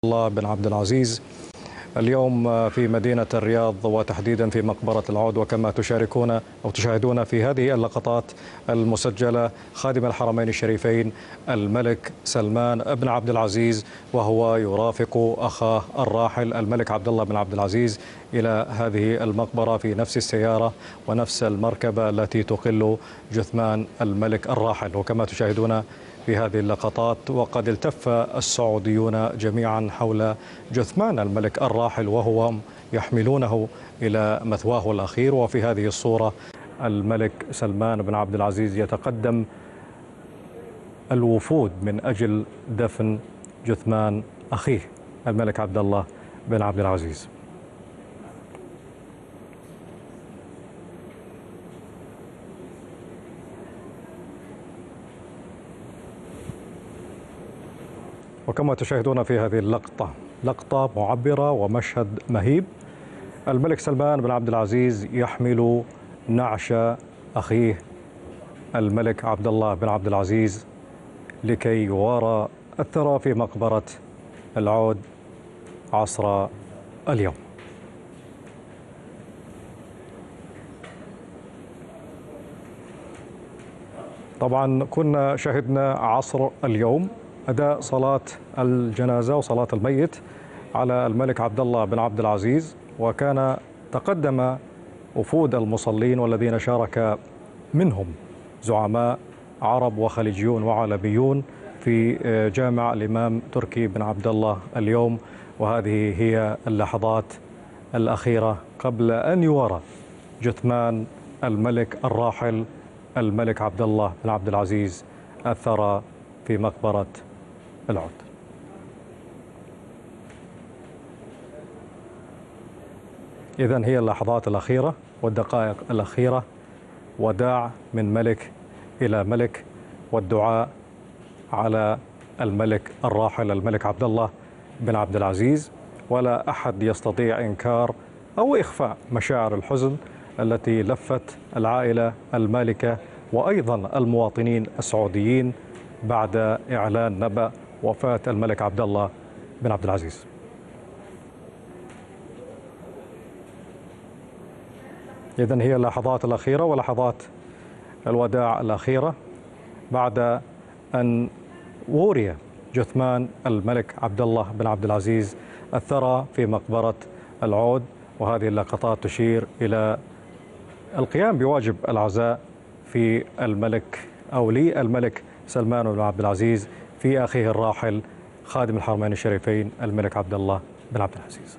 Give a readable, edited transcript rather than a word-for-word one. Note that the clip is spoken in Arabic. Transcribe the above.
الله بن عبد العزيز اليوم في مدينة الرياض وتحديدا في مقبرة العود. وكما تشاركون أو تشاهدون في هذه اللقطات المسجلة خادم الحرمين الشريفين الملك سلمان بن عبد العزيز وهو يرافق أخاه الراحل الملك عبد الله بن عبد العزيز إلى هذه المقبرة في نفس السيارة ونفس المركبة التي تقل جثمان الملك الراحل. وكما تشاهدون في هذه اللقطات وقد التف السعوديون جميعا حول جثمان الملك الراحل وهو يحملونه إلى مثواه الأخير. وفي هذه الصورة الملك سلمان بن عبد العزيز يتقدم الوفود من أجل دفن جثمان أخيه الملك عبد الله بن عبد العزيز. وكما تشاهدون في هذه اللقطة لقطة معبرة ومشهد مهيب. الملك سلمان بن عبد العزيز يحمل نعش أخيه الملك عبد الله بن عبد العزيز لكي يوارى الثرى في مقبرة العود عصر اليوم. طبعا كنا شهدنا عصر اليوم أداء صلاة الجنازة وصلاة الميت على الملك عبد الله بن عبد العزيز، وكان تقدم وفود المصلين والذين شارك منهم زعماء عرب وخليجيون وعلبيون في جامع الإمام تركي بن عبد الله اليوم. وهذه هي اللحظات الأخيرة قبل أن يورى جثمان الملك الراحل الملك عبد الله بن عبد العزيز الثرى في مقبرة العود. إذن هي اللحظات الأخيرة والدقائق الأخيرة، وداع من ملك إلى ملك والدعاء على الملك الراحل الملك عبد الله بن عبد العزيز. ولا أحد يستطيع إنكار أو إخفاء مشاعر الحزن التي لفت العائلة المالكة وأيضا المواطنين السعوديين بعد إعلان نبأ وفاة الملك عبد الله بن عبد العزيز. إذن هي اللحظات الأخيرة ولحظات الوداع الأخيرة بعد أن وري جثمان الملك عبد الله بن عبد العزيز الثرى في مقبرة العود. وهذه اللقطات تشير إلى القيام بواجب العزاء في الملك أو للملك سلمان بن عبد العزيز في أخيه الراحل خادم الحرمين الشريفين الملك عبد الله بن عبد العزيز.